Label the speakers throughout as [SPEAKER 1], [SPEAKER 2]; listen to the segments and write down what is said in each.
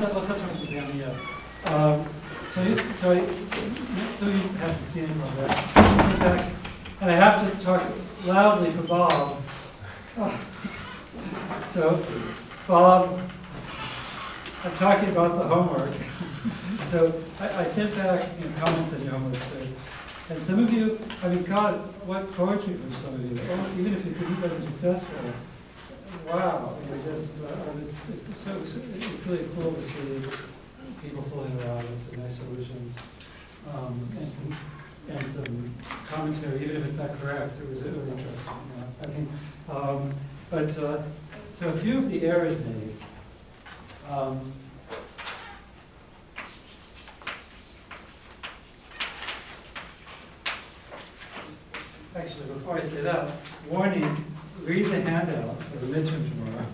[SPEAKER 1] let's not talk about Gamma yet. So you haven't seen him on that. And I have to talk loudly for Bob. So, Bob, I'm talking about the homework. So I sent back comments on your homework. And some of you, I mean, God, what poetry from some of you. Oh, even if it wasn't successful. Wow, it's really cool to see people fooling around with some nice solutions and some commentary, even if it's not correct. It was really interesting. So a few of the errors made. Actually, before I say that, warning, read the handout for the midterm tomorrow.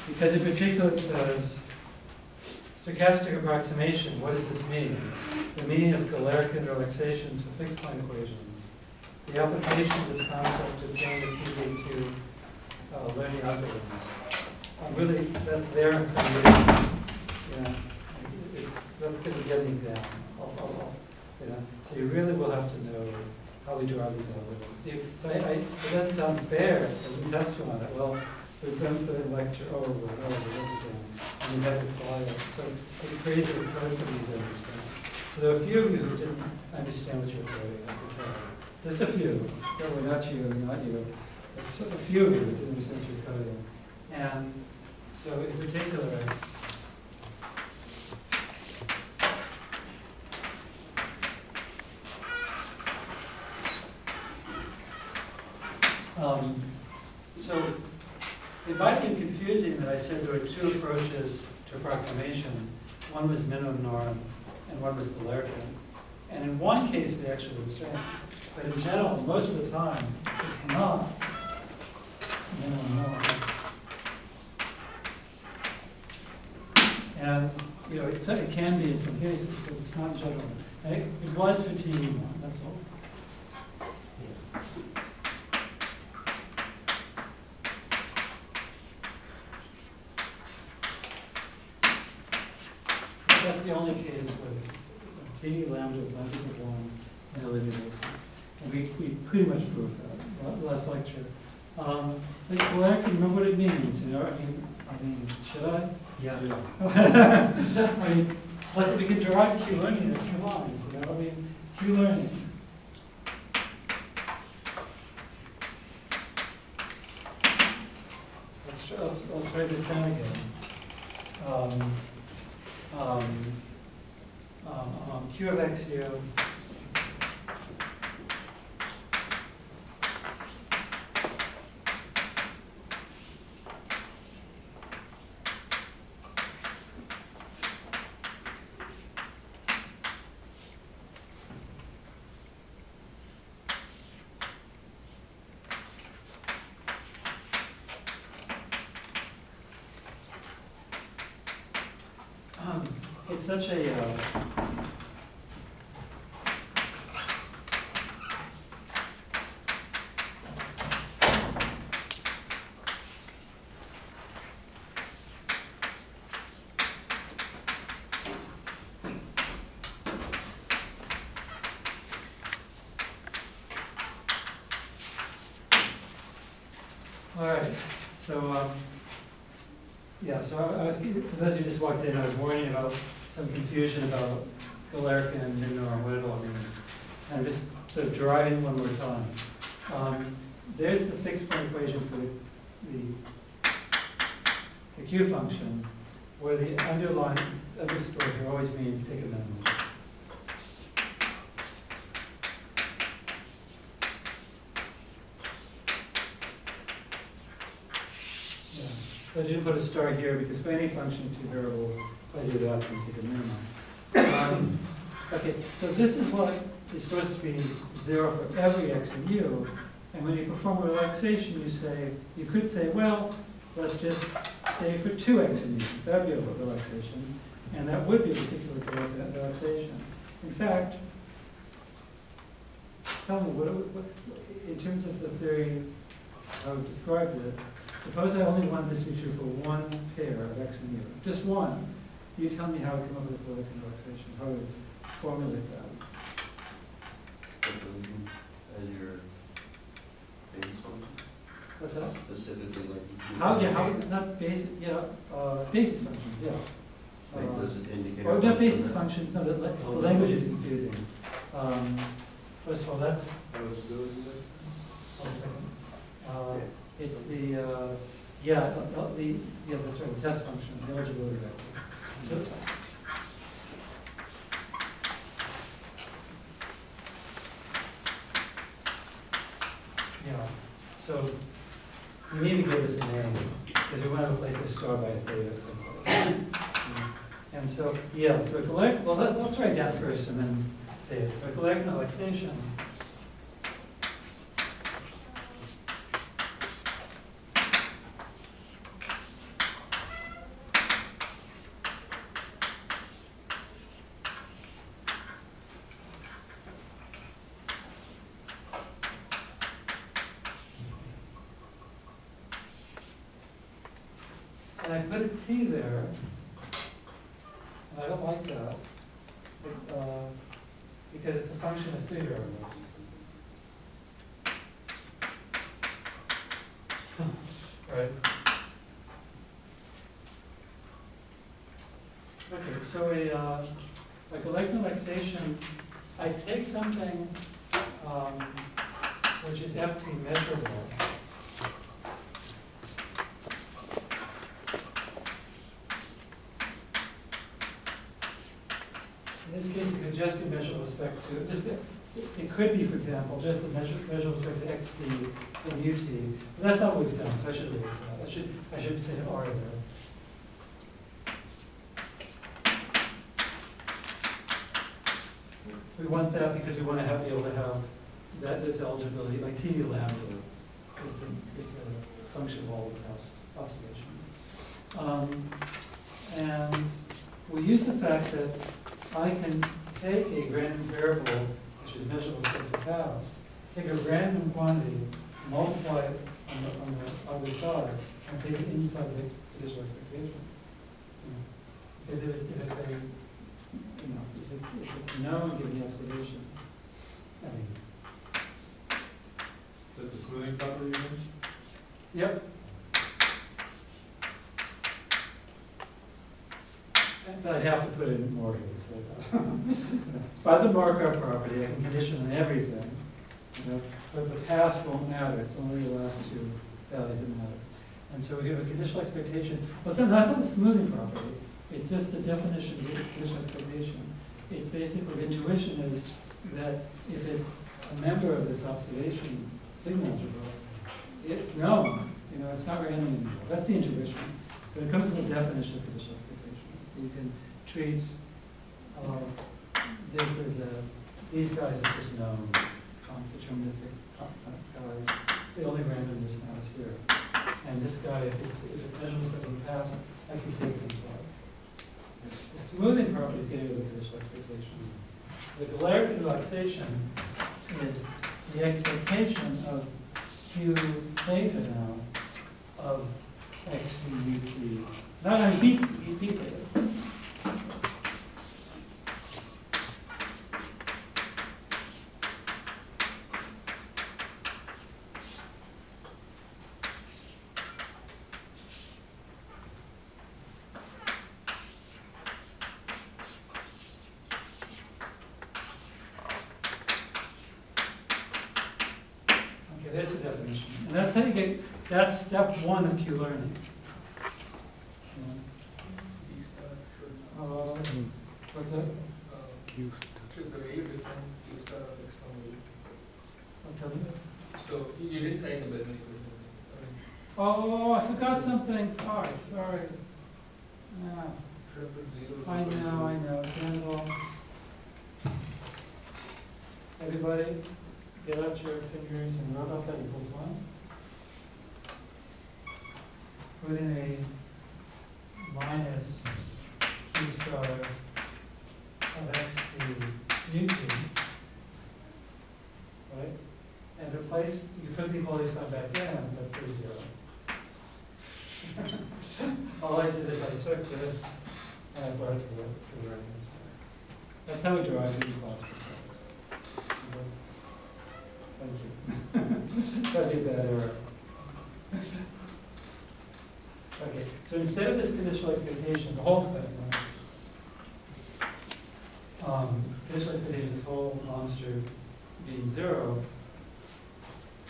[SPEAKER 1] Because in particular it says, stochastic approximation, what does this mean? The meaning of Galerkin relaxations for fixed point equations. The application of this concept to gain the TDQ learning algorithms. Really, that's there. Yeah, let's get to the exam. So you really will have to know how we draw these algorithms. So that sounds bare, so we can test you on it. Well, we've done the lecture over and over everything, and you have to apply it. So it's crazy to code some of these understand. So there are a few of you who didn't understand what you were coding, I can tell. Just a few. Probably not you, not you. But a few of you who didn't understand what you were coding. And so in particular, so it might have been confusing that I said there were two approaches to approximation. One was minimum norm, and one was Galerkin. And in one case, they actually were the same. But in general, most of the time, it's not minimum norm. And it can be in some cases, but it's not general. And it was for TE1, that's all. That's the only case where TE lambda is lambda equal 1 and a linear basis. And we pretty much proved that last lecture. Like Galerkin, remember what it means, I mean, should I?
[SPEAKER 2] Yeah.
[SPEAKER 1] I mean, we can derive Q learning in a few lines, Q learning. Let's write this down again. Q of XU it's such a all right. So yeah. So I was, for those who just walked in, I was warning about some confusion about Galerkin and minimum, what it all means. And just sort of deriving one more time. There's the fixed point equation for the Q function, where the underlying underscore here always means take a minimum. Yeah. So I didn't put a star here because for any function, two variables, if I do that, I can take a minimum. Okay, so this is what is supposed to be 0 for every x in u. And when you perform a relaxation, you could say, well, let's just say for 2x in u. That would be a relaxation. And that would be a particular relaxation. In fact, tell me, what, in terms of the theory, how I described it, suppose I only want this to be true for one pair of x and u, just one. You tell me how to come up with a Galerkin relaxation, how to formulate that.
[SPEAKER 2] As your basis function?
[SPEAKER 1] What's that?
[SPEAKER 2] Specifically like each.
[SPEAKER 1] How, yeah, how, not basis, yeah, basis functions, yeah.
[SPEAKER 2] Like, does it indicate?
[SPEAKER 1] Or not basis functions, no, the language is confusing. First of all, that's,
[SPEAKER 3] Eligibility vector?
[SPEAKER 1] one second. It's the, yeah, that's right, the test function, the eligibility vector. So, yeah, so we need to give this a name, because we want to replace the star by a theta at some point. And so, yeah, so well, let's write that first and then say it. So Galerkin relaxation. And I put a T there, and I don't like that, because it's a function of theta variables. Right? Okay, so a Galerkin relaxation, I take something which is Ft measurable. In this case, it could just be measured with respect to, it could be, for example, just a measure with respect to xp and ut. But that's not what we've done, so I should erase that. I should say R there. We want that because we want to be able to have this eligibility, like T lambda. It's a function of all the past observations. And we use the fact that I can take a random variable, which is measurable with respect to past, take a random quantity, multiply it on the other side, and take it inside the conditional expectation. Because if it's known given the observation, I mean.
[SPEAKER 3] Is that the smoothing property again?
[SPEAKER 1] Yep. But I'd have to put it in order to say that. By the Markov property, I can condition on everything, but the past won't matter. It's only the last two values that matter. And so we have a conditional expectation. Well, that's not the smoothing property. It's just the definition of the conditional expectation. It's basically, intuition is that if it's a member of this observation signal algebra, it's known. It's not random anymore. That's the intuition. But it comes to the definition of conditional expectation. You can treat this as these guys are just known deterministic guys. The only randomness now is here. And this guy, if it's measurable in the past, I can take it inside. The smoothing property is getting to the conditional expectation. The Galerkin relaxation is the expectation of Q theta now of x to ut. Not on b theta. There's the definition. And that's how you get, that's step one of Q learning. What's that?
[SPEAKER 4] Q.
[SPEAKER 3] So the way you define Q star of x from u.
[SPEAKER 1] Tell me.
[SPEAKER 3] So you didn't write the Bernoulli equation.
[SPEAKER 1] Oh, I forgot something. Sorry. Yeah.
[SPEAKER 3] Should have put zero.
[SPEAKER 1] I know. Candle. Everybody, get out your fingers and rub up that equals 1. Put in a minus Q star of x to ut. right? And replace, you put the equality sign back in, that's 30. All I did is I took this and I brought it to the right-hand side. That's how we derive the equality. Thank you. That'd be a bad error. Okay, so instead of this conditional expectation, the whole thing, conditional expectation, this whole monster being 0,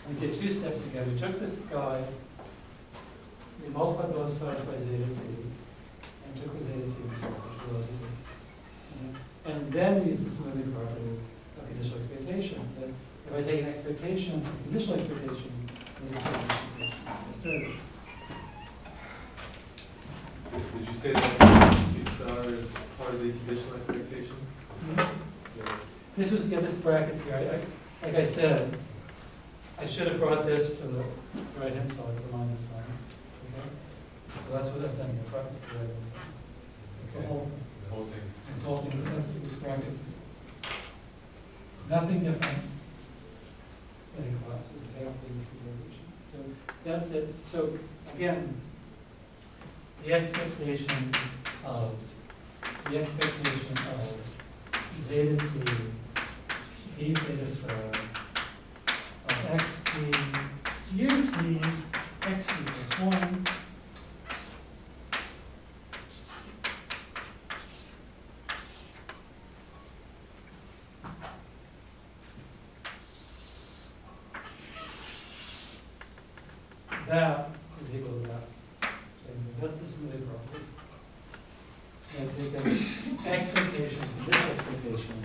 [SPEAKER 1] we did 2 steps again. We took this guy, we multiplied both sides by zeta t, and took the zeta t and solved it. And then we used the smoothing property of conditional expectation. That if I take an expectation, a conditional expectation, then it's an expectation.
[SPEAKER 4] Did you say that Q star is part of the conditional expectation? Yeah.
[SPEAKER 1] This was, yeah, this brackets here. Like I said, I should have brought this to the right-hand side, the minus sign. Okay? So that's what I've done here. Brought this to the right-hand side. It's the whole thing.
[SPEAKER 4] The whole thing.
[SPEAKER 1] It's the whole thing. That's what this brackets. Nothing different than in class. It's exactly the variation. So that's it. So again, the expectation of zeta t, b theta squared of x t u t x t plus 1 that is equal to that. That's the smoothing property. And take an expectation, conditional expectation.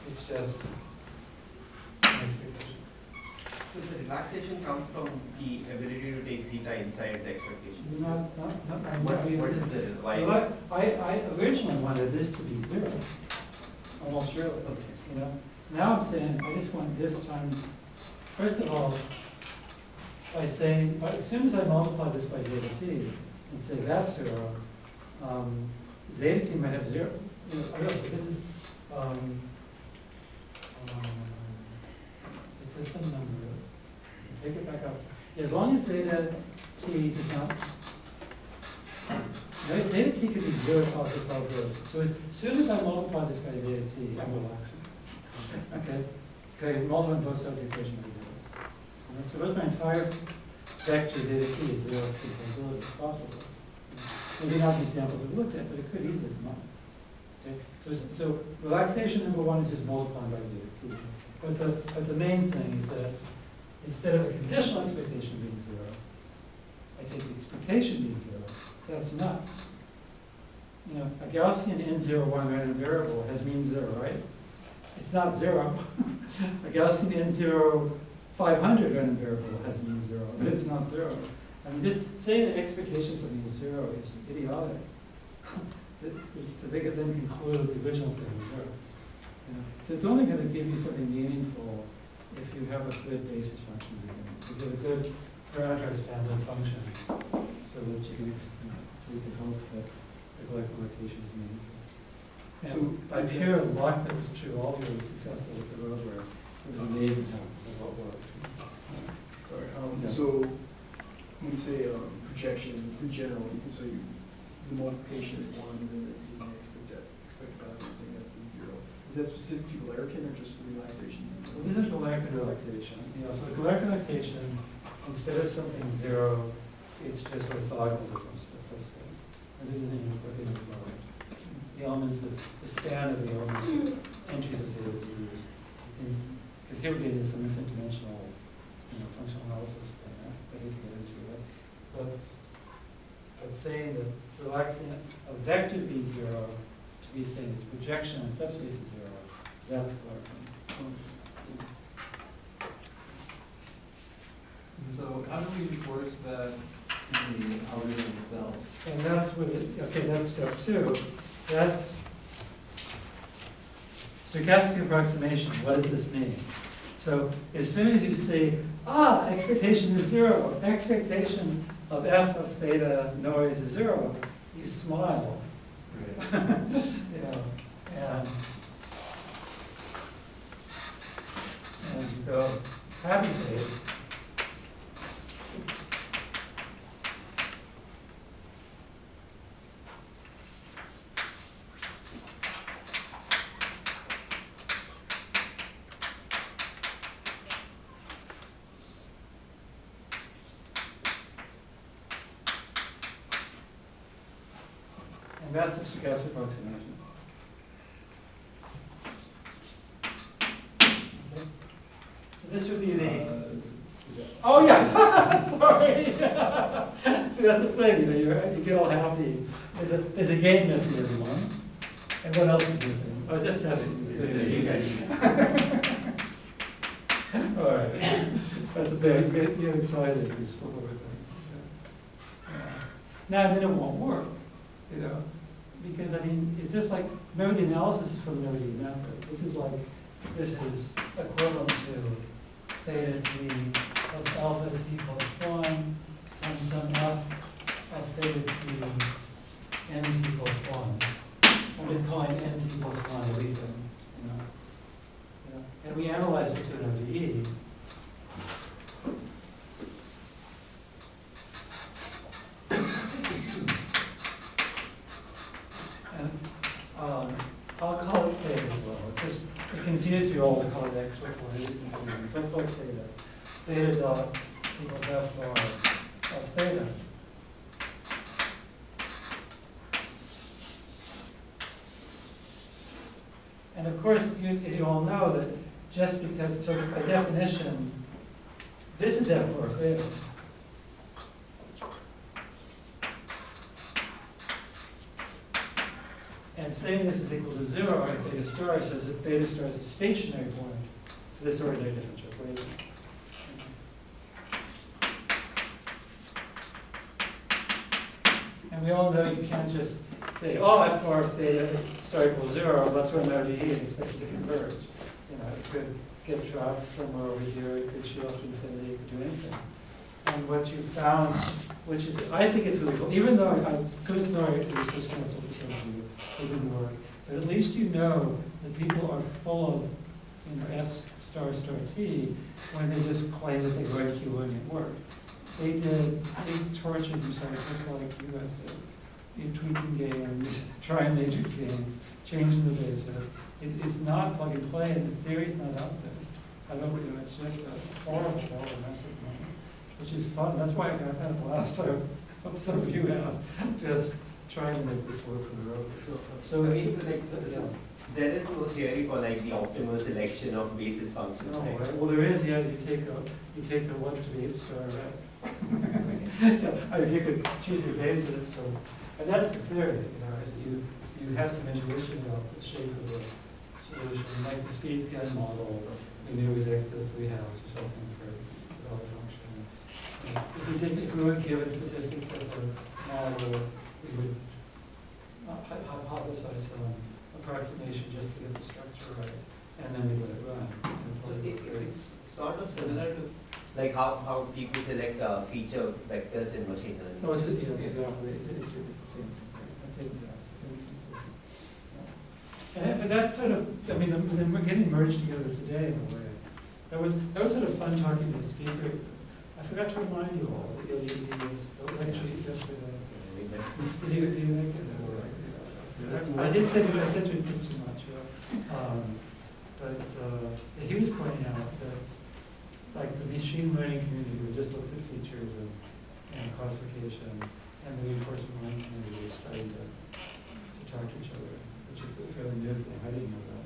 [SPEAKER 1] It's just an expectation.
[SPEAKER 5] So the relaxation comes from the ability to take zeta inside the expectation.
[SPEAKER 1] Not,
[SPEAKER 5] What is the why?
[SPEAKER 1] I originally wanted this to be 0, almost surely.
[SPEAKER 5] Okay.
[SPEAKER 1] You know, now I'm saying I just want this times. First of all, by saying as soon as I multiply this by zeta t and say that's 0, zeta t might have 0. You know, so this is it's just a number. Take it back up. Yeah, as long as zeta t does not. Right, zeta t could be 0 positive probability. So as soon as I multiply this by zeta t, I'm relaxing. Okay, so I multiply both sides of the equation by 0. So what's my entire vector zeta t is 0 probability? It's possible. Maybe not the examples we've looked at, but it could easily come up. Okay, so relaxation number 1 is just multiplying by zeta t. But the main thing is that instead of a conditional expectation being 0, I take the expectation being 0. That's nuts. You know, a Gaussian n01 random variable has mean 0, right? It's not 0. A Gaussian n0 500 random variable has mean 0, but it's not 0. I mean, just saying that expectation of something is 0 is idiotic. To make it then conclude the original thing is 0. You know? So it's only going to give you something meaningful if you have a good basis function. If you have a good parameterized family function, so that you can hope that the collectization is meaningful. And
[SPEAKER 6] So
[SPEAKER 1] I've heard a lot that was true. All of you were successful with the roadware. It was amazing how it worked.
[SPEAKER 6] Sorry.
[SPEAKER 1] Yeah.
[SPEAKER 6] So when you say projections in general, the multiplication is 1 and then the expected value, saying that's a 0. Is that specific to Galerkin or just relaxations?
[SPEAKER 1] So this is Galerkin relaxation. You know, so the Galerkin relaxation, instead of something 0, it's just orthogonal to some subspace. And this is an working with Galerkin. The elements of the span of the elements entries of zeta t because here we're getting some infinite dimensional, functional analysis thing. I hate to get into it, but saying that relaxing a vector being 0 to be saying its projection in subspace is 0, that's Galerkin.
[SPEAKER 4] So how do we enforce that in the algorithm itself?
[SPEAKER 1] And that's with it. Okay, that's step 2. That's stochastic approximation. What does this mean? So as soon as you say, expectation is 0, expectation of f of theta noise is 0, you smile.
[SPEAKER 4] Right.
[SPEAKER 1] And go happy state. And that's the stochastic approximation. Okay. So this would be the. Oh yeah, sorry. See, that's the thing. You get all happy. There's a game missing, everyone. And what else is missing? I was just testing you guys. All right. That's the thing. You get excited. You slip over things. Yeah. Now, then it won't work. Because I mean, it's just like, remember the analysis is from the Meridian method. This is equivalent to theta t plus alpha t plus 1 and some f of theta t n t plus 1. I'm just calling n t plus 1 everything, And we analyze it to an ODE. I'll call it theta as well. It confused you all to call it x with what it is confusing. So let's call it theta. Theta dot equals f bar of theta. And of course, you all know that just because, so by definition, this is f bar of theta. And saying this is equal to 0 at theta star says that theta star is a stationary point for this ordinary differential equation. And we all know you can't just say, oh, f bar of theta star equals 0, let's run ODE and expect it to converge. It could get trapped somewhere over here, it could shoot off to infinity, it could do anything. And what you found, which is, I think it's really cool, even though I'm so sorry it was just canceled for some of you, it didn't work, but at least you know that people are full of, S star star T when they just claim that they wrote Q and it worked. They tortured themselves just like you guys did. In tweaking games, trying matrix games, changing the basis. It's not plug and play, and the theory's not out there. I don't know, it's just a horrible mess of money, which is fun. That's why I've had a blast. I hope some of you have, just trying to make this work for the road.
[SPEAKER 5] So there is no theory for the optimal selection of basis functions.
[SPEAKER 1] No,
[SPEAKER 5] right?
[SPEAKER 1] right? Well, there is. Yeah, you take the 1 to the 8 star, right? I mean, you could choose your basis. So, and that's the theory. Is you have some intuition about the shape of the solution, like the speed scan model. Maybe it was x to the 3 halves or something for the other function. If we were given statistics as a model, we would hypothesize some approximation just to get the structure right, and then we let it run.
[SPEAKER 5] It's sort of similar to like how people select feature vectors in machine learning.
[SPEAKER 1] No, exactly. It's the same thing. That's it. But that's sort of, I mean, we're getting merged together today in a way. That was sort of fun talking to the speaker. I forgot to remind you all that the ODE was lecture yesterday. Did you make it? I did say I said you did too much. But he was pointing out that, like, the machine learning community who just looks at features and classification, and the reinforcement learning community is starting to talk to each other, which is a fairly new thing. I didn't know that.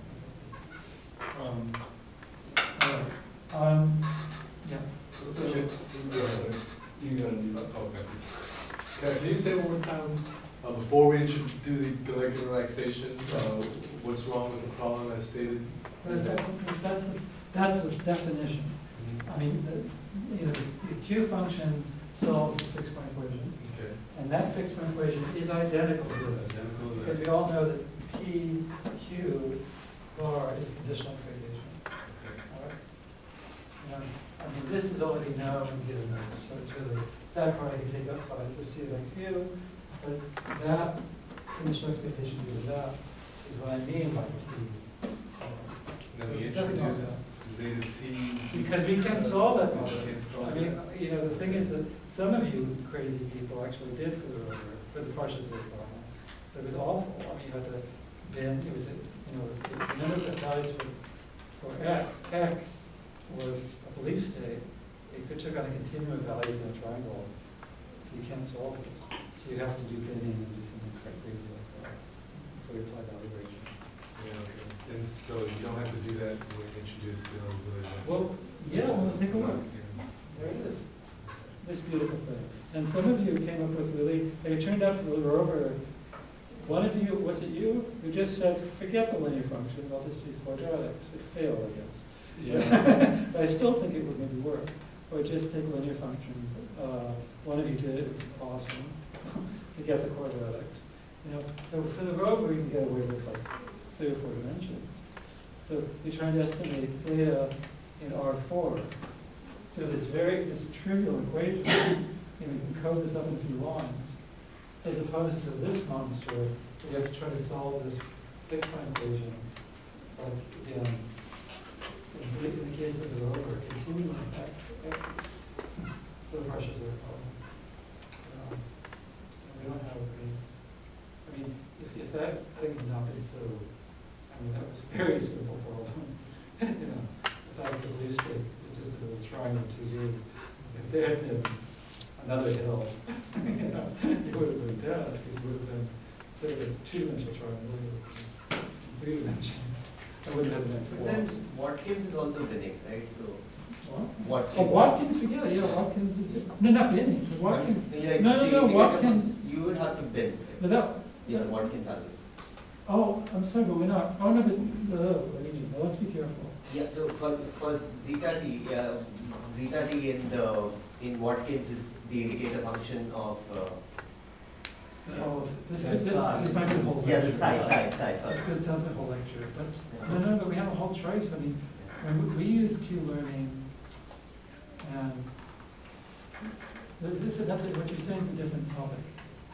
[SPEAKER 1] Yeah.
[SPEAKER 4] Can you say one more time, before we do the Galerkin relaxation, what's wrong with the problem as stated?
[SPEAKER 1] That's the definition. I mean, the Q function solves the fixed point equation.
[SPEAKER 4] Okay.
[SPEAKER 1] And that fixed point equation is identical to this. Because we all know that P, Q, bar is conditional expectation.
[SPEAKER 4] Okay.
[SPEAKER 1] All right? I mean, this is already known and given notice, so it's really, that part I can take outside to see like Q, but that conditional expectation given that is what I mean by P.
[SPEAKER 4] Then we
[SPEAKER 1] It doesn't go
[SPEAKER 4] introduce
[SPEAKER 1] down.
[SPEAKER 4] zeta t.
[SPEAKER 1] Because we can't solve that
[SPEAKER 4] Oh,
[SPEAKER 1] problem.
[SPEAKER 4] can't solve
[SPEAKER 1] I mean,
[SPEAKER 4] that.
[SPEAKER 1] you know, the thing is that some of you crazy people actually did for the rover, for the partial derivative problem. It was awful. I mean, you had to bend, it was, you know, remember the values for X was a belief state. It took on a continuum of values in a triangle, so you can't solve this. So you have to do bending and do something quite crazy like that before you apply value equation.
[SPEAKER 4] Yeah, okay. And so you don't have to do that when you introduce the eligibility.
[SPEAKER 1] Well, yeah, well, take a look. There it is. This beautiful thing. And some of you came up with really, like it turned out for the rover, one of you, was it you, who just said, forget the linear function, I'll just use quadratics. It failed, I guess.
[SPEAKER 6] Yeah.
[SPEAKER 1] But I still think it would maybe work. Or just take linear functions. One of you did it, awesome, to get the quadratics. You know, so for the rover, you can get away with like 3 or 4 dimensions. So you're trying to estimate theta in R4 through this trivial equation. You know, you can code this up in a few lines, as opposed to this monster, where you have to try to solve this fixed point equation, like in the case of the rover, continuing X for the partial zero problem. We don't have things. I mean, if that thing had not been so, I mean, that was a very simple problem. You know, the fact that the belief state is just a little triangle 2D. If there had been another hill, you know, it would have been dead, because it would have been, instead of a 2-dimensional triangle, it would have been 3 dimensions. I wouldn't have the next
[SPEAKER 5] But then
[SPEAKER 1] walls.
[SPEAKER 5] Watkins is also binning, right? So
[SPEAKER 1] What?
[SPEAKER 5] Watkins.
[SPEAKER 1] Oh, Watkins, forget it, yeah, Watkins is good. No, not Binning, but Watkins.
[SPEAKER 5] Yeah,
[SPEAKER 1] No, no,
[SPEAKER 5] the
[SPEAKER 1] no,
[SPEAKER 5] indicator
[SPEAKER 1] Watkins.
[SPEAKER 5] function, you would have to bin.
[SPEAKER 1] No, that,
[SPEAKER 5] Yeah, Watkins has it.
[SPEAKER 1] oh, I'm sorry, but we're not, oh, no, but, what do you mean? No, let's be careful.
[SPEAKER 5] Yeah, so it's called zeta t. Zeta t in Watkins is the indicator function of.
[SPEAKER 1] Oh, this
[SPEAKER 6] That's
[SPEAKER 1] might be a whole lecture.
[SPEAKER 5] Yeah, the side.
[SPEAKER 1] That's going to sound like a whole lecture, but, no, but we have a whole choice. I mean, when we use Q-learning, and what you're saying is a different topic.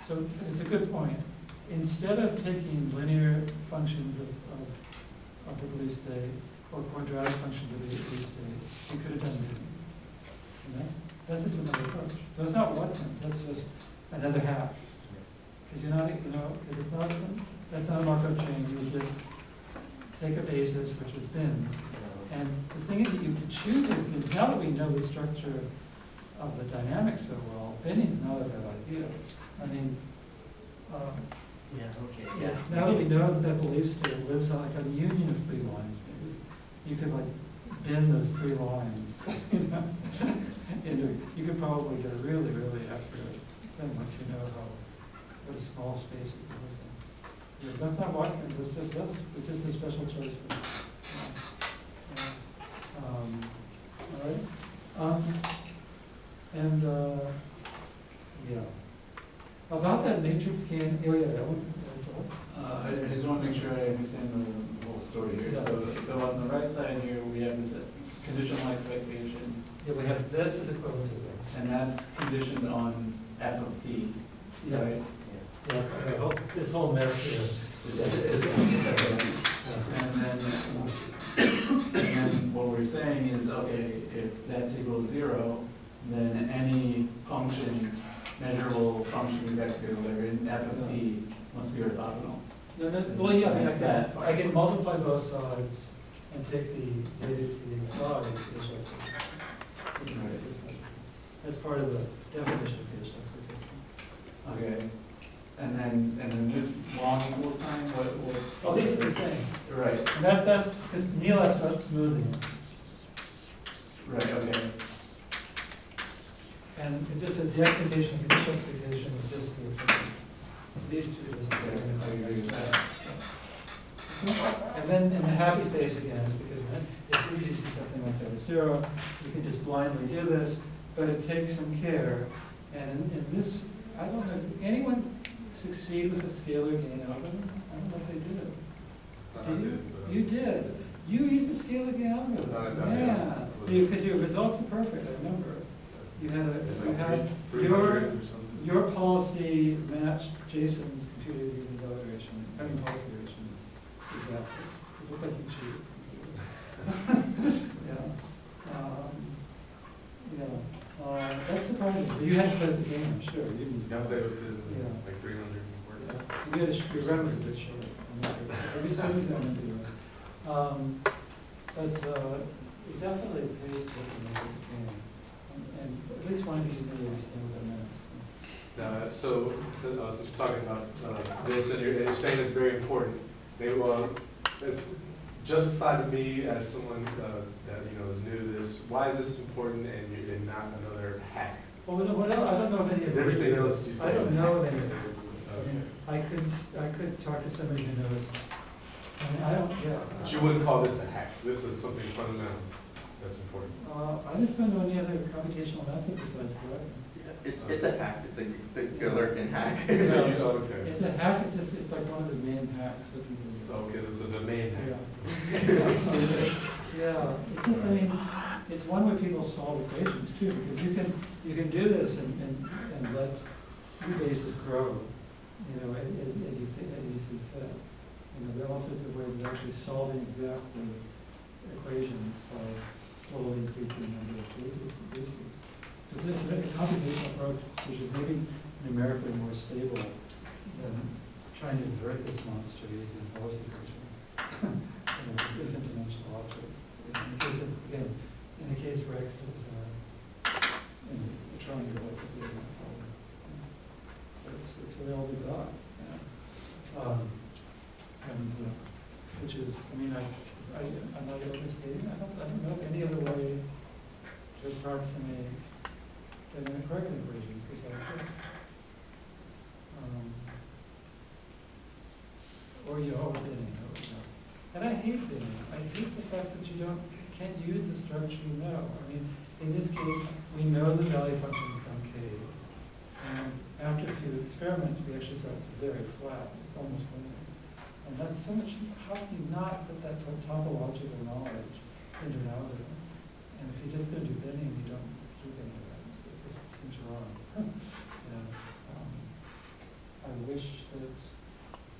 [SPEAKER 1] So it's a good point. Instead of taking linear functions of the belief state or quadratic functions of the belief state, you could have done it. You know? That's just another approach. So it's not Watkins, that's just another hash. Because you're not, you know, because it's not, that's not a Markov chain. You would just take a basis, which is bins. And the thing is that you can choose these bins. Now that we know the structure of the dynamics so well, binning is not a bad idea. I mean,
[SPEAKER 5] Yeah, okay.
[SPEAKER 1] yeah. Now that we know that that belief state lives on like a union of 3 lines, maybe you could like bin those 3 lines. You know, you could probably get a really, really accurate thing once you know what a small space it goes in. Yeah, that's not Watkins. It's just us. It's just a special choice. All right. Yeah. About that matrix scan, oh yeah, that one.
[SPEAKER 7] I just want to make sure I understand the whole story here.
[SPEAKER 1] Yeah.
[SPEAKER 7] So on the right side here, we have this conditional expectation,
[SPEAKER 1] Yeah, we have, that is equivalent to this.
[SPEAKER 7] and that's conditioned on f of t,
[SPEAKER 1] Yeah.
[SPEAKER 7] right?
[SPEAKER 1] Yeah, okay, this whole mess here is.
[SPEAKER 7] And then what we're saying is, okay, if that's equal to 0, then any function, measurable function vector, whether in f of t, must be orthogonal.
[SPEAKER 1] No, no, well, yeah, I
[SPEAKER 7] That's that.
[SPEAKER 1] I can multiply both sides and take the zeta to the side. That's part of the definition of conditional expectation.
[SPEAKER 7] Okay. And then this long equal sign, what's?
[SPEAKER 1] Oh, these are the same.
[SPEAKER 7] Right,
[SPEAKER 1] And that's, because Neil asked about smoothing it.
[SPEAKER 7] right, okay.
[SPEAKER 1] And it just says the expectation, conditional expectation is just the, these two are just
[SPEAKER 7] Okay, I agree with that.
[SPEAKER 1] And then in the happy phase again, is because it's easy to see something like that at 0. You can just blindly do this, but it takes some care. And in this, I don't know, did anyone succeed with the scalar gain algorithm? I don't know if they did. Did you? You did. You used the scalar gain algorithm. Yeah, because your results were perfect, I remember. You had your policy matched Jason's computer vision evaluation, policy evaluation exactly. It looked like you cheated. Yeah. surprising, but you hadn't played the game, I'm sure. You didn't.
[SPEAKER 4] I played with it,
[SPEAKER 1] Yeah.
[SPEAKER 4] like 300 words.
[SPEAKER 1] You did, your run was a bit short. Every season I'm gonna do it. But it definitely pays to look at this game. And at least one of you really understand what that meant.
[SPEAKER 4] Since we're talking about this, and you're saying it's very important, maybe justify to me as someone that is new to this, why is this important and not another hack?
[SPEAKER 1] Well, I don't know if any of
[SPEAKER 4] Is everything else you
[SPEAKER 1] I
[SPEAKER 4] say?
[SPEAKER 1] don't know of any of it.
[SPEAKER 4] Okay.
[SPEAKER 1] I could talk to somebody who knows. I mean, I don't, yeah.
[SPEAKER 4] But you wouldn't call this a hack. This is something fundamental that's important.
[SPEAKER 1] I just don't know any other computational method besides Galerkin.
[SPEAKER 2] It's a hack, it's a the Galerkin hack.
[SPEAKER 4] So you go, okay.
[SPEAKER 1] It's a hack, it's like one of the main hacks that people use.
[SPEAKER 4] So, okay, this is a main hack.
[SPEAKER 1] Yeah, it's just, I mean, it's one way people solve equations too, because you can do this and let your bases grow, as you see fit. There are all sorts of ways of actually solving exactly equations by slowly increasing the number of bases. So it's a computational approach, which is maybe numerically more stable than trying to invert this monster using a Gauss equation. It's infinite dimensional object. In the case of, again, in the case where X is a triangle, it's not problem. So it's really all we got. Which is, I mean, I'm not overstating. I don't know any other way to approximate than a Kraken equation precisely. Or binning. And I hate binning. I hate the fact that you can't use the structure you know. I mean, in this case, we know the value function from K. And after a few experiments, we actually saw it's very flat. It's almost linear. And that's so much, how can you not put that topological knowledge into an algorithm? And if you're just going to do binning, you don't keep any of that. It just seems wrong. I wish that,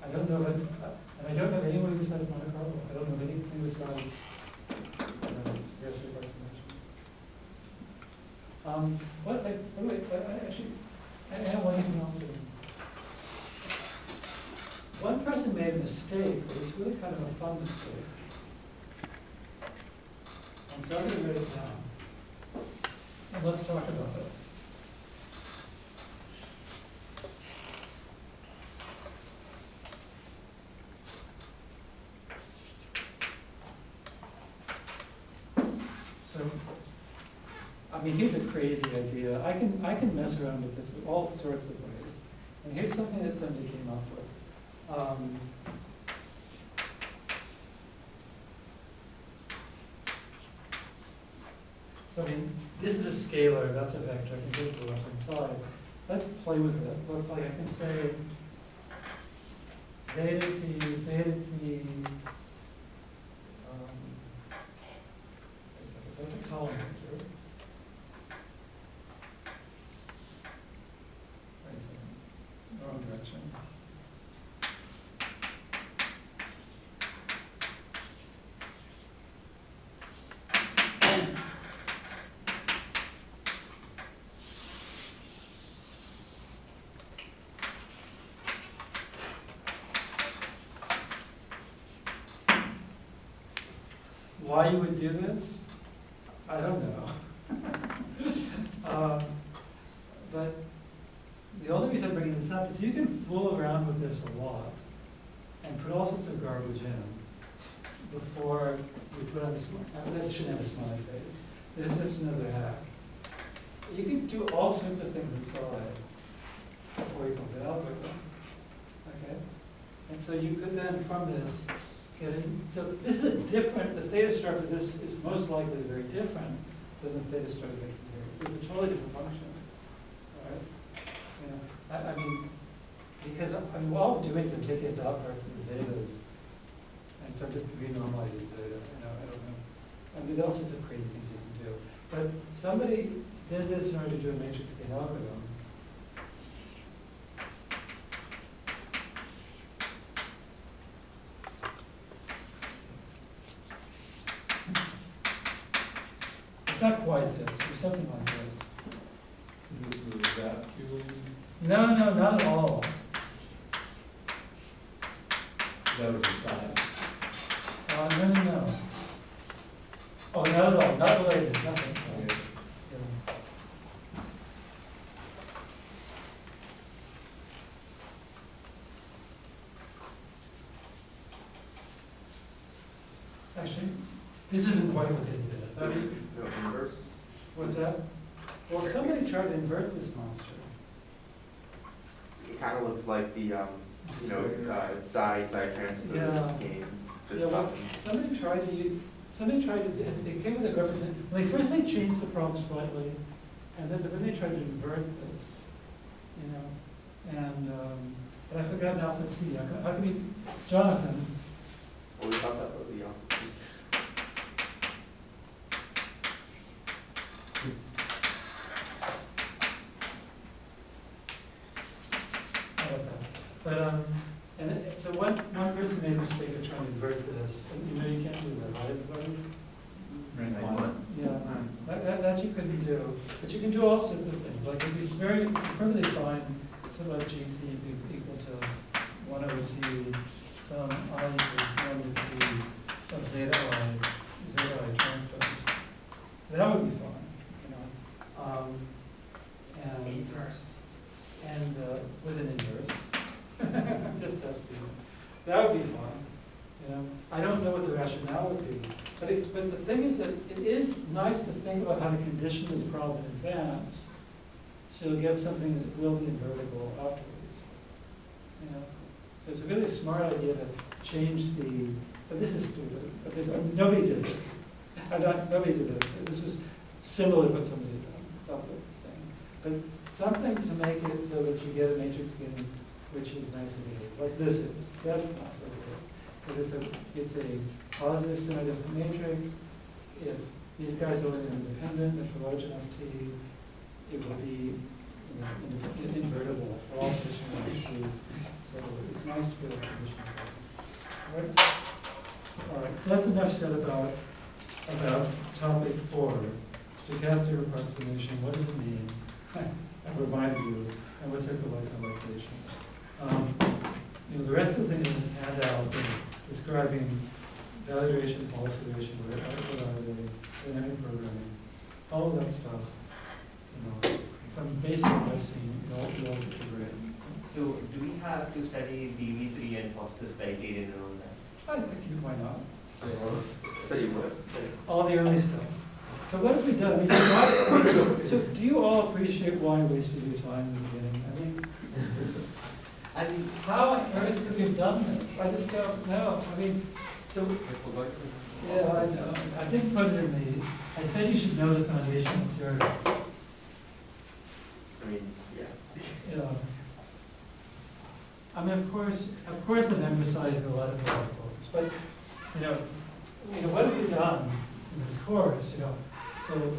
[SPEAKER 1] I don't know, and I don't know anyone besides Monte Carlo. I don't know anything besides expressive approximation. I have one thing else. One person made a mistake, but it's really kind of a fun mistake. And so I'm going to write it down. And let's talk about it. So, I mean, here's a crazy idea. I can mess around with this in all sorts of ways. And here's something that somebody came up with. So I mean, this is a scalar, that's a vector, I can take the left hand side. Let's play with it. Let's I can say zeta t, that's a column vector. Wait a second, wrong direction. Why you would do this? I don't know. But the only reason I'm bringing this up is you can fool around with this a lot and put all sorts of garbage in before you put on this. This shouldn't have a smiley face. This is just another hack. You can do all sorts of things inside before you put the algorithm. Okay? And so you could then, from this, so this is a different, the theta star for this is most likely very different than the theta star vector here. It's a totally different function. All right? I mean, because all I'm doing is I'm taking a dot product from the zetas, and so I'm just renormalizing theta. I don't know. I mean, there are all sorts of crazy things you can do. But somebody did this in order to do a matrix gain algorithm. It's not quite this, or something like this.
[SPEAKER 7] Is this the ZAP fueling?
[SPEAKER 1] No, no, not at all.
[SPEAKER 7] That was the side.
[SPEAKER 1] No, no, no. Oh, not at all, not related, nothing.
[SPEAKER 7] Okay.
[SPEAKER 1] Yeah. Actually, this isn't quite what they did. That is,
[SPEAKER 2] No, inverse.
[SPEAKER 1] what's that? Well, somebody tried to invert this monster.
[SPEAKER 2] It kind of looks like the, psi transpose
[SPEAKER 1] Yeah.
[SPEAKER 2] game.
[SPEAKER 1] Yeah,
[SPEAKER 2] Just
[SPEAKER 1] well,
[SPEAKER 2] fucking.
[SPEAKER 1] somebody tried to, it came with a represent, well, first they changed the problem slightly, and then they tried to invert this, and, but I forgot alpha T. How can we, Jonathan,
[SPEAKER 2] Well, we thought that would be on.
[SPEAKER 1] but, so one person made a mistake of trying to invert this, and you can't do that, right, everybody?
[SPEAKER 7] Rank
[SPEAKER 5] Rank
[SPEAKER 7] one.
[SPEAKER 1] Yeah, that you couldn't do, but you can do all sorts of things, like it'd be perfectly fine to let GT be equal to 1 over T, some I equals 1 to T of zeta I transpose. That would be fine, and.
[SPEAKER 2] Inverse.
[SPEAKER 1] And with an inverse. Just testing it. That would be fine. I don't know what the rationale would be. But the thing is that it is nice to think about how to condition this problem in advance so you'll get something that will be invertible afterwards. So it's a really smart idea to change but this is stupid. Because nobody did this. Nobody did this. This was similar to what somebody had done. It's not the same. But something to make it so that you get a matrix game which is nice and behaved, like this is. That's not so good. Because it's a positive semi-different matrix. If these guys are linear independent, if for large enough T, it will be invertible for all position T. So it's nice to be able to condition that. All right, so that's enough said about topic 4, stochastic approximation. What does it mean? I remind you, and what's equilibrization? The rest of the thing in this handout is describing value iteration, policy iteration, dynamic programming, all of that stuff. From basic I've seen, you all get the grid.
[SPEAKER 5] So do we have to study DV3 and Foster's criterion and all that?
[SPEAKER 1] I think why not?
[SPEAKER 2] Study what?
[SPEAKER 1] All the early stuff. So what have we done? I mean, so do you all appreciate why I wasted your time in the beginning? I mean, how on earth could we have done this? I just don't know. I mean, so, yeah, I know. I didn't put it in I said you should know the foundation material.
[SPEAKER 2] I mean, yeah.
[SPEAKER 1] I mean, of course I'm emphasizing a lot of other books, but, what have we done in this course, so, so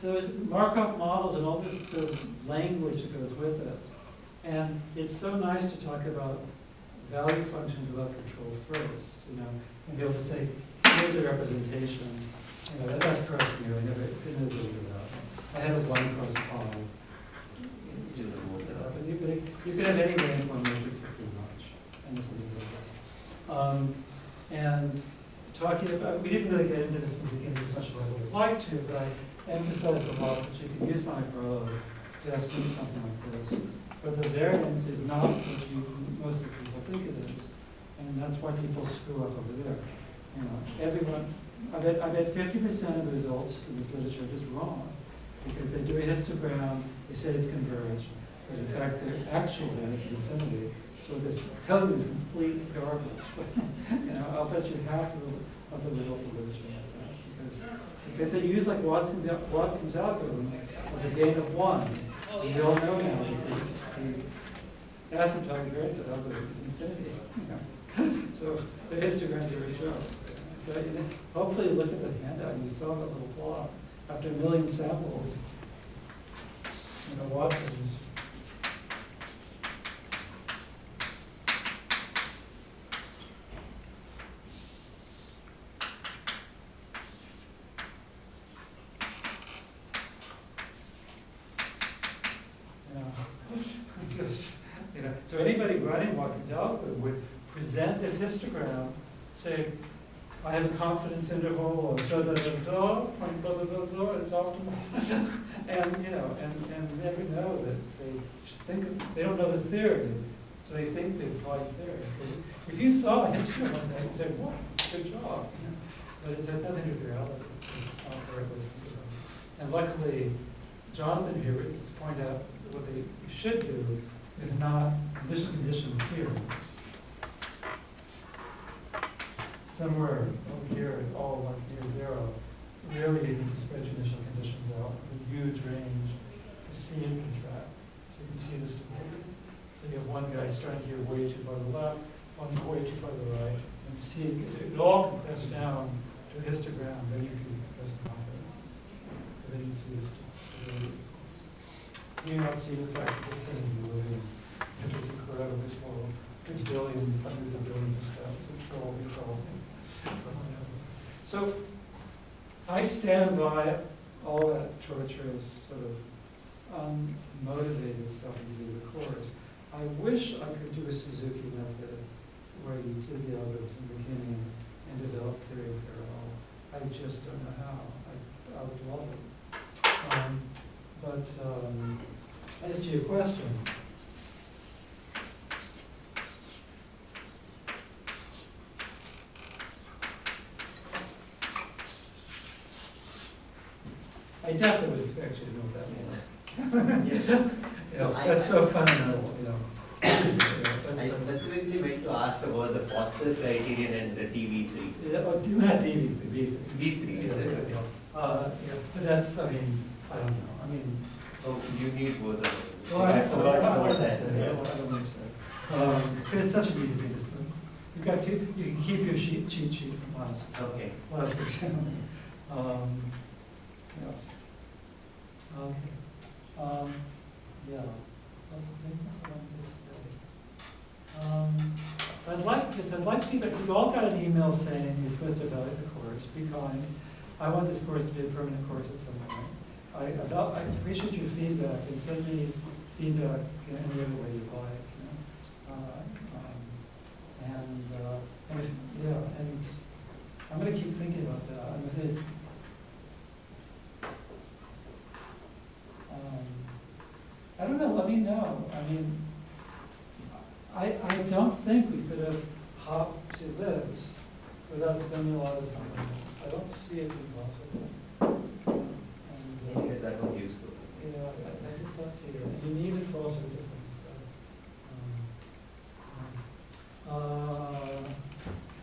[SPEAKER 1] there's Markov models and all this sort of language that goes with it. And it's so nice to talk about value functions without control first, and be able to say, here's a representation. That's cross me, I never did that. I had a one cross Paul. we didn't really get into this in the beginning as much as I would have liked to, but I emphasized a lot that you can use Monte Carlo to estimate something like this. But the variance is not what most of people think it is, and that's why people screw up over there. You know, everyone, I bet 50% of the results in this literature are just wrong, because they do a histogram, they say it's converged, but in fact they're actual values of infinity. So this telling you is complete garbage. You know, I'll bet you half of the results of literature like that, because they use like Watkins algorithm with a gain of 1. And we all know now the asymptotic variance of algorithm is infinity. You know? So the histograms are a joke. So hopefully you look at the handout and you saw that little plot. After a million samples, you know, Watkins. Just, you know, so anybody running Watkins algorithm would present this histogram, say, I have a confidence interval of da da da da, point blah blah blah blah, it's optimal, and you know, and never know that they don't know the theory, so they think they apply the theory. If you saw a histogram like that, you'd say, "Wow, good job," you know? But it has nothing to do with reality. It's not very good. And luckily, Jonathan here is to point out that what they should do is not condition theory. Somewhere over here, all like near 0, really you need to spread your initial conditions out with a huge range to see it contract. So you can see the stability. So you have one guy starting here way too far to the left, one way too far to the right, and see it all compress down to a histogram, then you can compress confidence. So then you see the stability. You don't see the fact that this thing is moving. It's just incredibly slow. There's billions, hundreds of billions of steps. It's all controlled. So I stand by all that torturous sort of unmotivated stuff you do in the course. I wish I could do a Suzuki method where you did the algorithms in the beginning and develop theory of parallel. I just don't know how. I would love it. But as to your question, I definitely would expect you to know what that means. You know, that's so fundamental, you know.
[SPEAKER 5] I specifically meant to ask about the Foster's criterion and the TV3.
[SPEAKER 1] Yeah, oh, do not DV, V3.
[SPEAKER 5] V3, is it?
[SPEAKER 1] Yeah, but that's, I mean, I don't know. I mean,
[SPEAKER 5] Oh, you need both of them.
[SPEAKER 1] well,
[SPEAKER 5] I forgot
[SPEAKER 1] I
[SPEAKER 5] about
[SPEAKER 1] don't
[SPEAKER 5] that.
[SPEAKER 1] say, I don't want to say. But it's such an easy thing to do. You've got to, you can keep your cheat sheet from
[SPEAKER 5] Okay.
[SPEAKER 1] last exam. Yeah. Okay. Yeah. That's the thing I wanted to say. I'd like feedback. So you all got an email saying you're supposed to evaluate the course. Be kind. I want this course to be a permanent course at some point. I appreciate your feedback and send me feedback in any other way you like. You know? And I'm going to keep thinking about that. And if there's, I don't know, let me know. I mean, I don't think we could have hopped to this without spending a lot of time on this. I don't see it being possible.
[SPEAKER 5] Maybe that was useful.
[SPEAKER 1] Yeah, I just don't see it. And you need it for all sorts of things.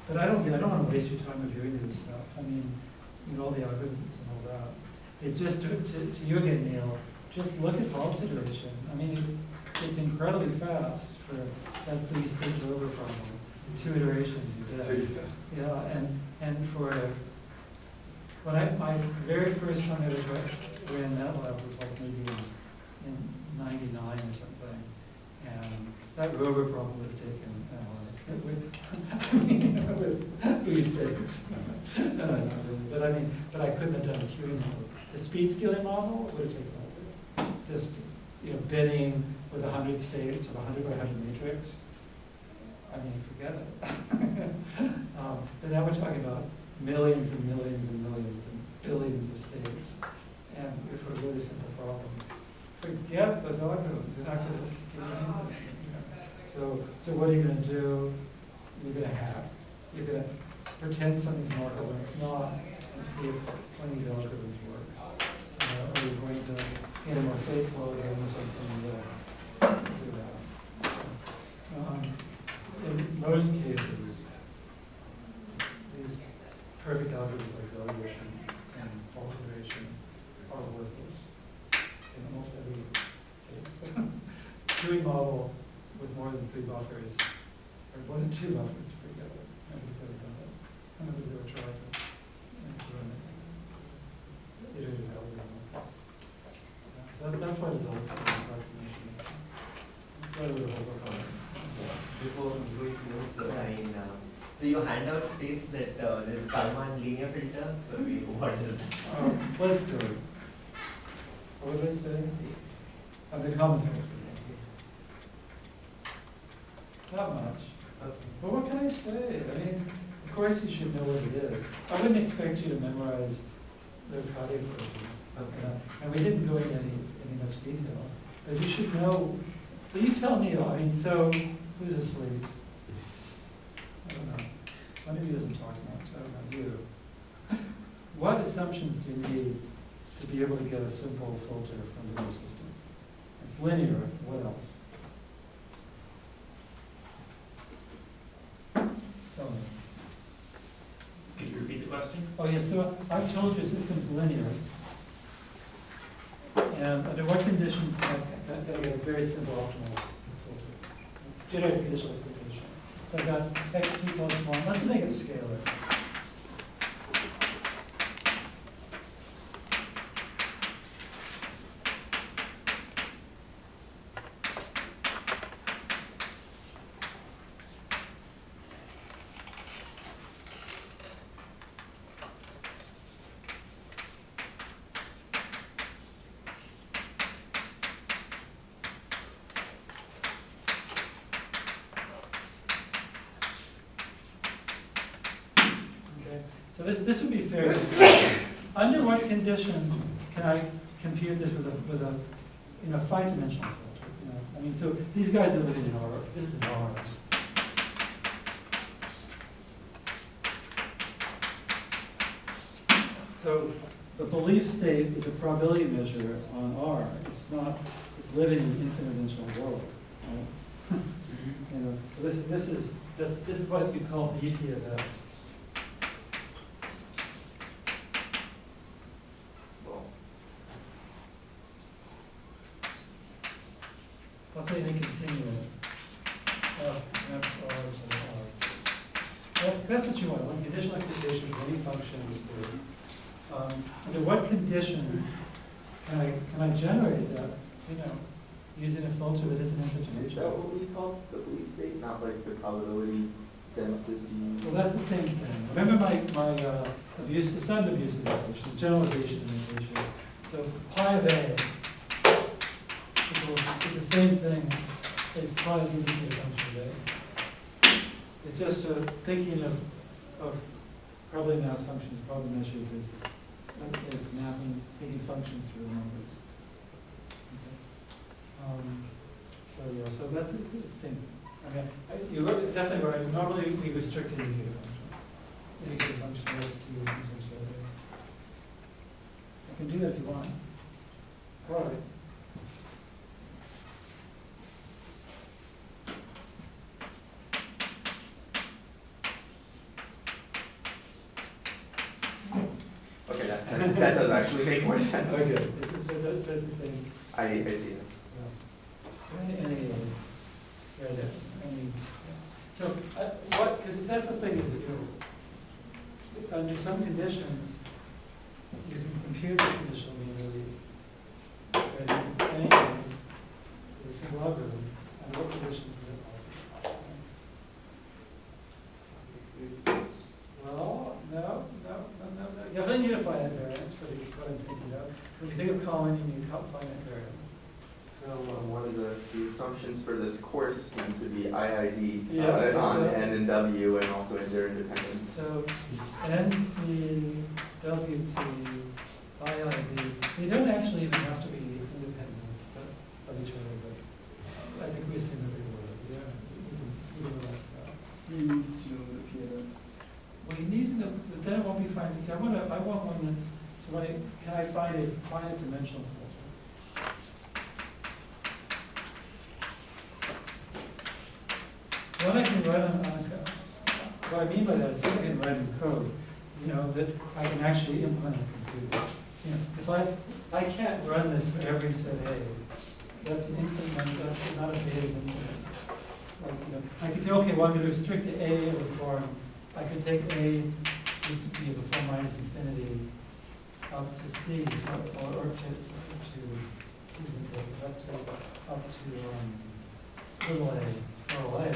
[SPEAKER 1] But I don't want to waste your time reviewing this stuff. I mean, you know, all the algorithms and all that. It's just to you again, Neil, just look at pulse iteration. I mean, it's incredibly fast for that 3-stage over problem. 2 iterations you did. Yeah, and for when my very first time I ever ran MATLAB was like maybe in '99 or something, and that rover problem would have taken with 3 states. But I couldn't have done the queuing model. The speed scaling model would have taken over. Just bidding with 100 states of 100 by 100 matrix. I mean, forget it. But now we're talking about millions and millions and millions and billions of states, and for a really simple problem. Forget those algorithms, they're not going to give you anything. So what are you going to do? You're going to hack. You're going to pretend something's an algorithm, it's not, and see if one of these algorithms works. Or you're going to get a more faithful algorithm or something that do that. In most cases, these perfect algorithms like valuation and observation are worthless in almost every case. Dewey model with more than 3 buffers, or more than 2 buffers, forget it. Nobody's ever done it. Nobody's ever tried to run it. Iterative algorithms. That's why there's always some approximation. That's why we're overcoming.
[SPEAKER 5] Before we close, so your handout states that there's Kalman linear filter. So what is that?
[SPEAKER 1] Let's go. What did I say? The common filter. Not much. But what can I say? I mean, of course you should know what it is. I wouldn't expect you to memorize the Riccati equation. And we didn't go into any much detail. But you should know. So you tell me, I mean, so who's asleep? I don't know. One of you isn't talking much. I don't know. You. What assumptions do you need to be able to get a simple filter from the linear system? It's linear. What else? Tell me.
[SPEAKER 8] Could you repeat the question?
[SPEAKER 1] Oh, yeah, so I've told you a system's linear. And under what conditions can I get a very simple optimal filter? Generative conditional expectation. So I've got x2 plus 1. Let's make it scalar. So this would be fair. Under what conditions can I compute this with a 5-dimensional filter? I mean, so these guys are living in R. This is R. So the belief state is a probability measure on R. It's not. It's living in an infinite-dimensional world. Right? So this is what we call BT of X. Let's say they continuous. X, R, so R. That's what you want. When conditional expectations of any function is good. Under what conditions can I generate that? Using a filter that isn't introduced.
[SPEAKER 2] Is that what we call the belief state, not like the probability density?
[SPEAKER 1] Well, that's the same thing. Remember my abuse, it's not an abusive equation, generalization equation. So pi of A is the same thing as pi of the indicator function of A. It's just thinking of probably mass functions, probably measures as mapping, taking functions through the numbers. Okay. So that's it's the same. I mean, you're definitely right. Normally we restrict indicator function. Indicator function has to use in some sort of way. I can do that if you want. All right.
[SPEAKER 2] Okay, that does actually make more sense.
[SPEAKER 1] Okay. That's the same.
[SPEAKER 2] I see it.
[SPEAKER 1] So because that's the thing is that under some conditions you can compute the conditional mean really anything with a single algorithm. Under what conditions is it possible? Well, no. You have to need a finite variance for what I'm thinking of. When you think of Kalman, you need finite variance. So
[SPEAKER 2] One of the assumptions for this course seems to be IID
[SPEAKER 1] Yeah.
[SPEAKER 2] on N and W and also interdependence.
[SPEAKER 1] So, NT, WT, IID, they don't actually even have to be independent of each other, but I think we assume that they were. Yeah, we can realize that.
[SPEAKER 6] You need to know the PNN.
[SPEAKER 1] Well, you need to know, but then it won't be fine. See, I want one that's, so can I find a finite dimensional filter? What I can write on what I mean by that is I can write in code, you know, that I can actually implement a computer. You know, if I can't run this for every set A. That's an infinite, that's not a data infinite. Like, you know, I could say, okay, well, I'm going to restrict to A of the form. I could take A to be the form minus infinity up to C, or up to little a, or A.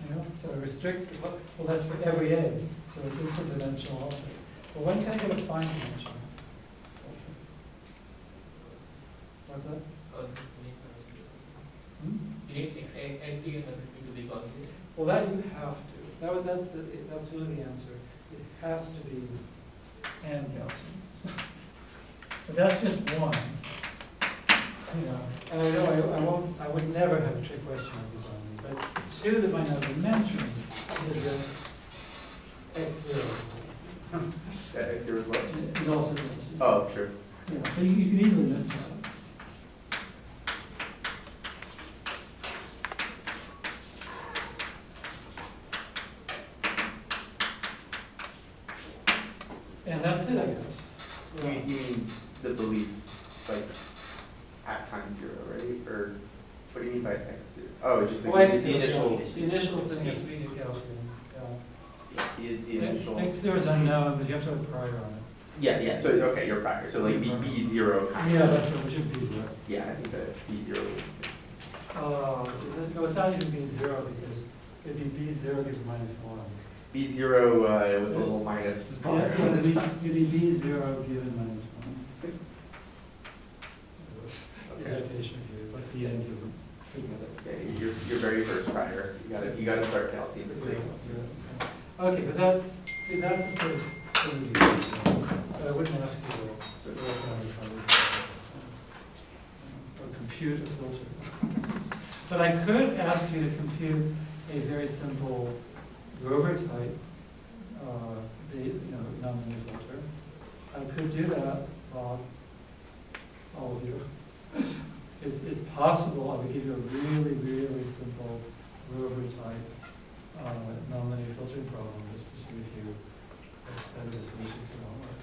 [SPEAKER 1] You know, so restrict, well, that's for every A, so it's interdimensional also. But when can I get a fine dimension? What's that? Hmm?
[SPEAKER 3] You need NT and WT to be Gaussian.
[SPEAKER 1] Well, that you have to. That's really the answer. It has to be n Gaussian. But that's just one. You know, and I know I would never have a trick question like this on me. But two that might not be mentioned is x0.
[SPEAKER 2] That X zero is what?
[SPEAKER 1] Is also mentioned.
[SPEAKER 2] Oh, sure.
[SPEAKER 1] Yeah, but you can easily miss that. And that's it, I guess.
[SPEAKER 2] You mean the belief, like, at time zero, right? Or what do you mean by X zero? Oh, it's just the,
[SPEAKER 1] Well,
[SPEAKER 2] the
[SPEAKER 1] X0,
[SPEAKER 2] initial,
[SPEAKER 1] yeah. The initial thing has to be Gaussian.
[SPEAKER 2] the initial.
[SPEAKER 1] X0 is unknown, but you have to have a prior on it.
[SPEAKER 2] Yeah, so, okay, you're prior, so like B zero kind of.
[SPEAKER 1] Yeah, that's what, which is B0.
[SPEAKER 2] Yeah, I think that B zero.
[SPEAKER 1] No, it's not even B0 because it'd be B0 gives minus 1.
[SPEAKER 2] B zero with a little minus.
[SPEAKER 1] Yeah, it'd be B0 given minus 1. Irritation here, it's like the end of the
[SPEAKER 2] Yeah, your very first prior. You gotta start Gaussian to say.
[SPEAKER 1] Okay, but that's the sort of thing you do. I wouldn't ask you to work on it or compute a filter. But I could ask you to compute a very simple Grover type, nonlinear filter. I could do that, Bob, all of you. It's possible I would give you a really, really simple Grover type nonlinear filtering problem just to see if you extend the solutions to don't work.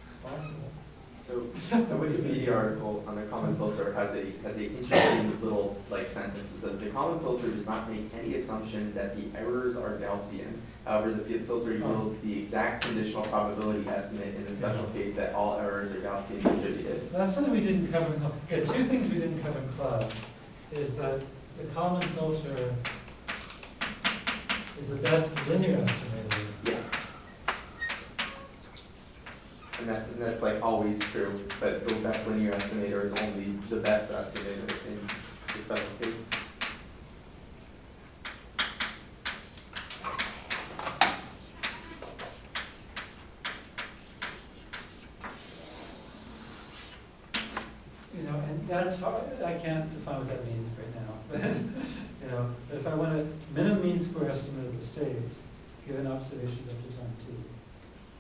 [SPEAKER 1] It's possible.
[SPEAKER 2] So the Wikipedia article on the common filter has a interesting little sentence. It says the common filter does not make any assumption that the errors are Gaussian. However, the filter yields the exact conditional probability estimate in the special case that all errors are Gaussian distributed.
[SPEAKER 1] That's something we didn't cover. There are two things we didn't cover in class. Is that the common filter is the best linear estimator.
[SPEAKER 2] Yeah. And that's like always true, but the best linear estimator is only the best estimator in the special case.
[SPEAKER 1] And that's hard. I can't define what that means right now. But if I want a minimum mean square estimate of the state, given observations up to time t,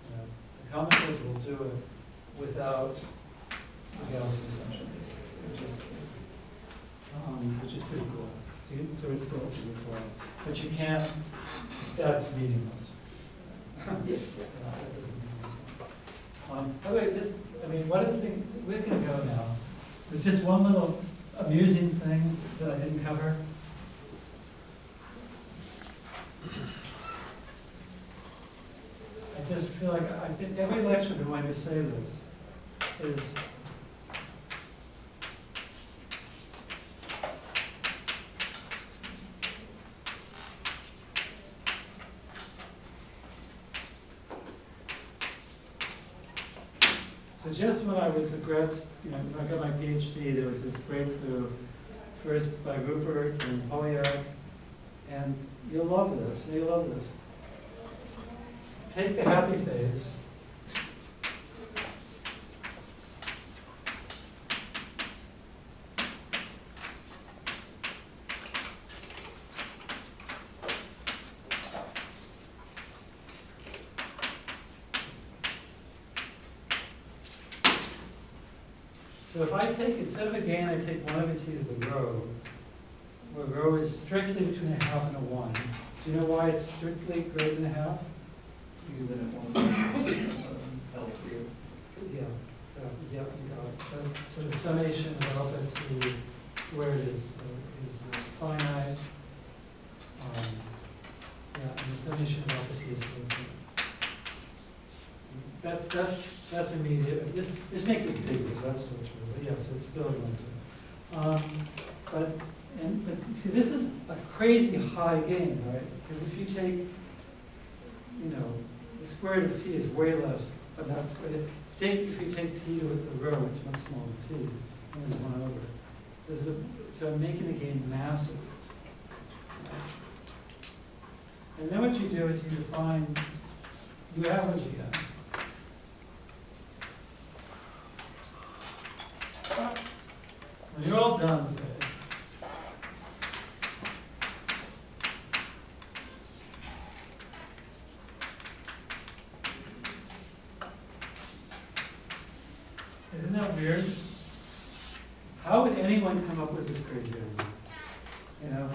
[SPEAKER 1] the common filter will do it without the Gaussian assumption, which is pretty cool. So it's still pretty cool. But you can't. That's meaningless. That doesn't mean anything. One of the things we're going to go now. There's just one little amusing thing that I didn't cover. I just feel like I think every lecture I'm going to say this is so So just when I was a grad, when I got my PhD, there was this breakthrough, first by Rupert and Polyak, and you'll love this, Take the happy phase. So if I take, instead of a gain, I take 1 over t to the rho, where rho is strictly between a half and a 1. Do you know why it's strictly greater than a half?
[SPEAKER 7] Because then it won't L3.
[SPEAKER 1] Yeah, you got it. So the summation of alpha t squared is finite. And the summation of alpha t is infinite. That's immediate. This makes it bigger, so that's what's true. But yeah, so it's still limited. But see, this is a crazy high gain, right? Because if you take, the square root of t is way less, but not square. If you take t to the rho, it's much smaller than t, and there's 1 over. So I'm making the gain massive. And then what you do is you average again. When you're all done, say, isn't that weird? How would anyone come up with this crazy idea?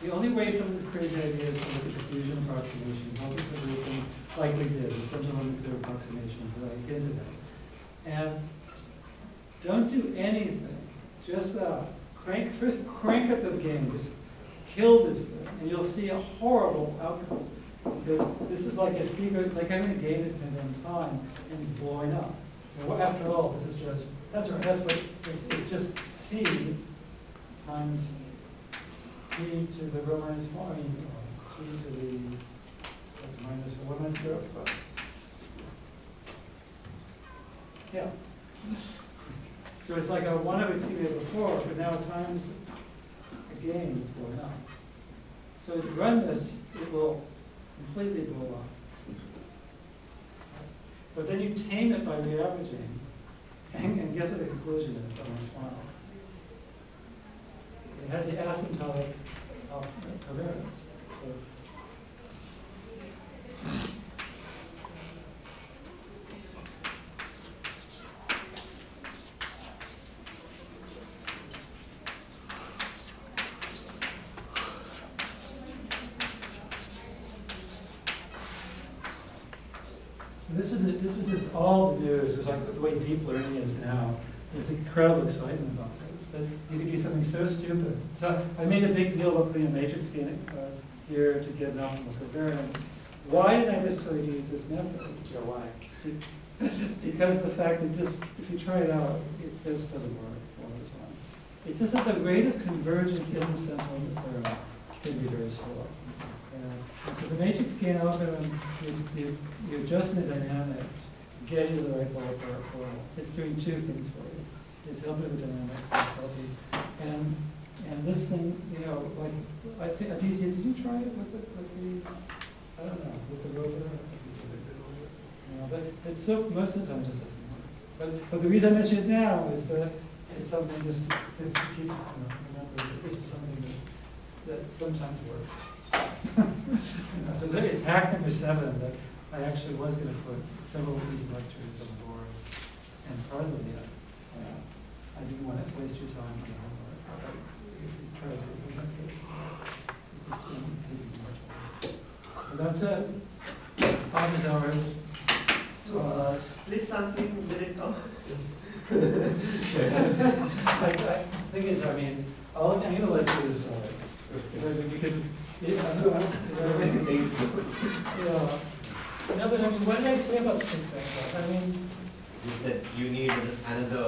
[SPEAKER 1] The only way to come up with this crazy idea is to look at diffusion approximation. Multi-solution, like we did, the central limit theory approximation, like into that. And don't do anything. Just first crank up the gain. Just kill this thing, and you'll see a horrible outcome. Because this is like it's like having a gain that depends on time, and it's blowing up. After all, this is just that's what it's just t times t to the rho minus 1, t to the that's minus 1 minus 0 plus. Yeah. So it's like a 1 over t we had before, but now times a gain that's going up. So if you run this, it will completely blow up. But then you tame it by reaveraging, and guess what the conclusion is on this one? It has the asymptotic covariance. This was just all the news. It was like the way deep learning is now. There's incredible excitement about this. That you could do something so stupid. So I made a big deal about putting a matrix gain here to get an optimal covariance. Why did I just tell you to use this method?
[SPEAKER 2] Yeah, why?
[SPEAKER 1] Because the fact that just, if you try it out, it just doesn't work all the time. It's just that the rate of convergence in the central limit theorem can be very slow. So the matrix gain algorithm, you're adjusting the dynamics, getting to the right ballpark. It's doing 2 things for you. It's helping with dynamics, it's helping. And this thing, like, I think, did you try it with the I don't know, with the rover? But it's so, most of the time it just doesn't work. But the reason I mention it now is that it's something just to keep, remember that this is something that sometimes works. So it's hack number 7 that I actually was going to put several of these lectures on the board, and partly I didn't want to waste your time on the homework. It's tragic. And that's it. Office hours.
[SPEAKER 5] So split sampling, will it come?
[SPEAKER 1] I think it's, I'm going to let you decide. Because no, but what did I say about 6x?
[SPEAKER 5] Is that you need another